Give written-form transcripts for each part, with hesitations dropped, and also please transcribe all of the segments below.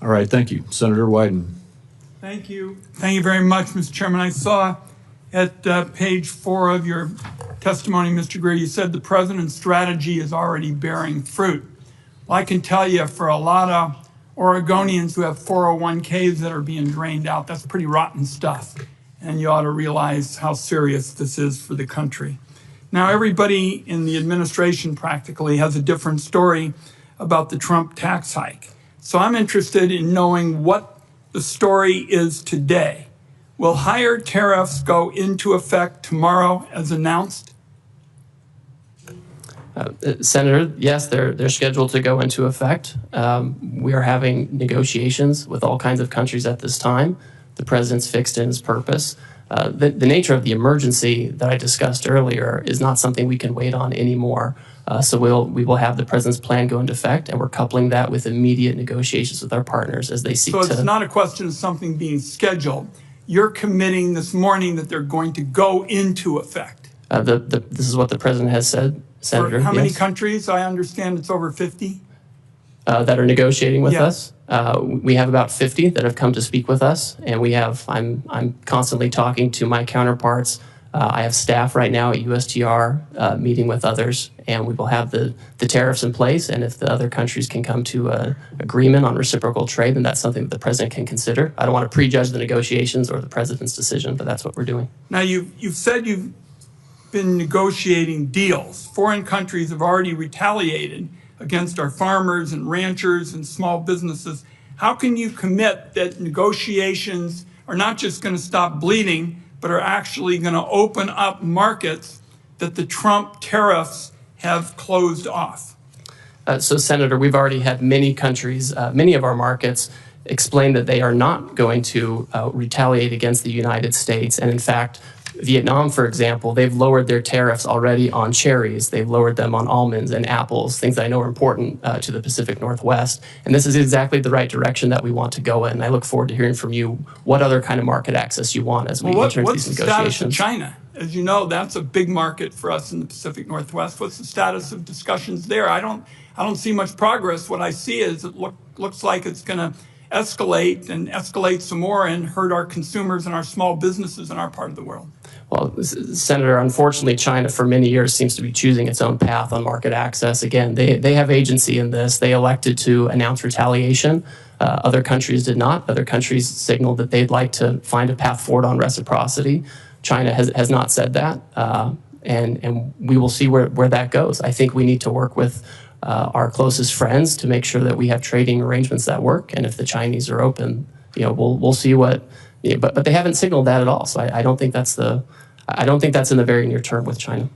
All right, thank you. Senator Wyden. Thank you. Thank you very much, Mr. Chairman. I saw at page 4 of your testimony, Mr. Greer, you said the president's strategy is already bearing fruit. Well, I can tell you for a lot of Oregonians who have 401ks that are being drained out, that's pretty rotten stuff. And you ought to realize how serious this is for the country. Now, everybody in the administration practically has a different story about the Trump tax hike. So I'm interested in knowing what the story is today. Will higher tariffs go into effect tomorrow as announced? Senator, yes, they're scheduled to go into effect. We are having negotiations with all kinds of countries at this time. The president's fixed in his purpose. The nature of the emergency that I discussed earlier is not something we can wait on anymore. So we will have the president's plan go into effect, and we're coupling that with immediate negotiations with our partners as they seek to. So it's not a question of something being scheduled. You're committing this morning that they're going to go into effect. This is what the president has said, Senator. For how many yes. countries? I understand it's over 50. That are negotiating with yes. us. We have about 50 that have come to speak with us, and we have. I'm constantly talking to my counterparts. I have staff right now at USTR meeting with others, and we will have the tariffs in place. And if the other countries can come to an agreement on reciprocal trade, then that's something that the president can consider. I don't want to prejudge the negotiations or the president's decision, but that's what we're doing. Now, you've said you've been negotiating deals. Foreign countries have already retaliated against our farmers and ranchers and small businesses. How can you commit that negotiations are not just going to stop bleeding, but are actually going to open up markets that the Trump tariffs have closed off? So, Senator, we've already had many countries, many of our markets, explain that they are not going to retaliate against the United States. And in fact, Vietnam, for example, they've lowered their tariffs already on cherries. They've lowered them on almonds and apples, things I know are important to the Pacific Northwest. And this is exactly the right direction that we want to go in. I look forward to hearing from you what other kind of market access you want as we enter into these negotiations. What's the status of China? As you know, that's a big market for us in the Pacific Northwest. What's the status of discussions there? I don't see much progress. What I see is it looks like it's going to escalate and escalate some more and hurt our consumers and our small businesses in our part of the world. Well, Senator, unfortunately, China for many years seems to be choosing its own path on market access. Again, they have agency in this. They elected to announce retaliation. Other countries did not. Other countries signaled that they'd like to find a path forward on reciprocity. China has not said that, and we will see where that goes. I think we need to work with our closest friends to make sure that we have trading arrangements that work. And if the Chinese are open, we'll see what. But they haven't signaled that at all. So I don't think that's in the very near term with China.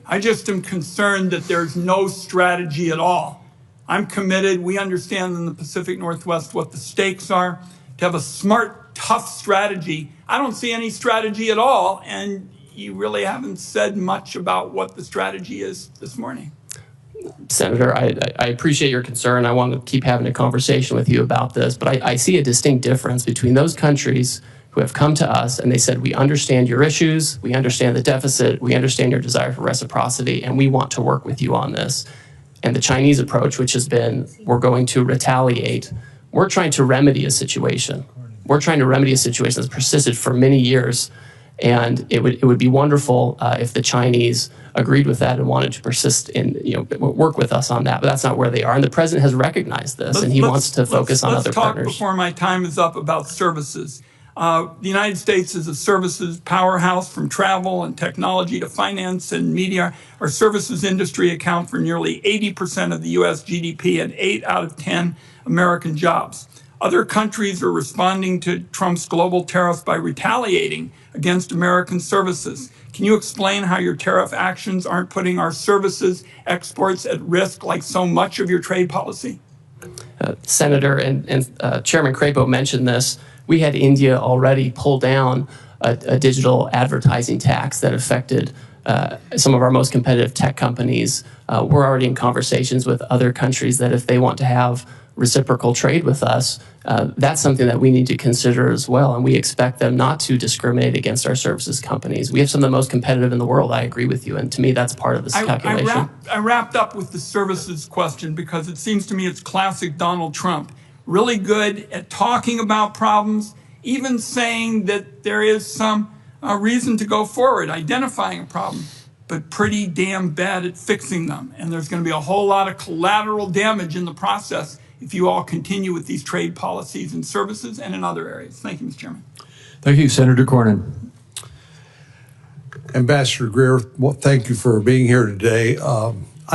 I just am concerned that there's no strategy at all. I'm committed. We understand in the Pacific Northwest what the stakes are. To have a smart, tough strategy. I don't see any strategy at all, and you really haven't said much about what the strategy is this morning. Senator, I appreciate your concern. I want to keep having a conversation with you about this, but I see a distinct difference between those countries who have come to us and they said, we understand your issues, we understand the deficit, we understand your desire for reciprocity, and we want to work with you on this. And the Chinese approach, which has been, we're going to retaliate. We're trying to remedy a situation. We're trying to remedy a situation that's persisted for many years. And it would be wonderful if the Chinese agreed with that and wanted to persist in, work with us on that. But that's not where they are. And the president has recognized this, and he wants to focus on other partners. Let's talk before my time is up about services. The United States is a services powerhouse, from travel and technology to finance and media. Our services industry account for nearly 80% of the U.S. GDP and 8 out of 10 American jobs. Other countries are responding to Trump's global tariffs by retaliating against American services. Can you explain how your tariff actions aren't putting our services exports at risk like so much of your trade policy? Senator, and Chairman Crapo mentioned this. We had India already pull down a digital advertising tax that affected some of our most competitive tech companies. We're already in conversations with other countries that if they want to have reciprocal trade with us, that's something that we need to consider as well. And we expect them not to discriminate against our services companies. We have some of the most competitive in the world. I agree with you. And to me, that's part of this calculation. I wrapped up with the services question because it seems to me it's classic Donald Trump. really good at talking about problems, even saying that there is some reason to go forward, identifying a problem, but pretty damn bad at fixing them. And there's going to be a whole lot of collateral damage in the process if you all continue with these trade policies and services and in other areas. Thank you, Mr. Chairman. Thank you, Senator Cornyn. Ambassador Greer, well, thank you for being here today.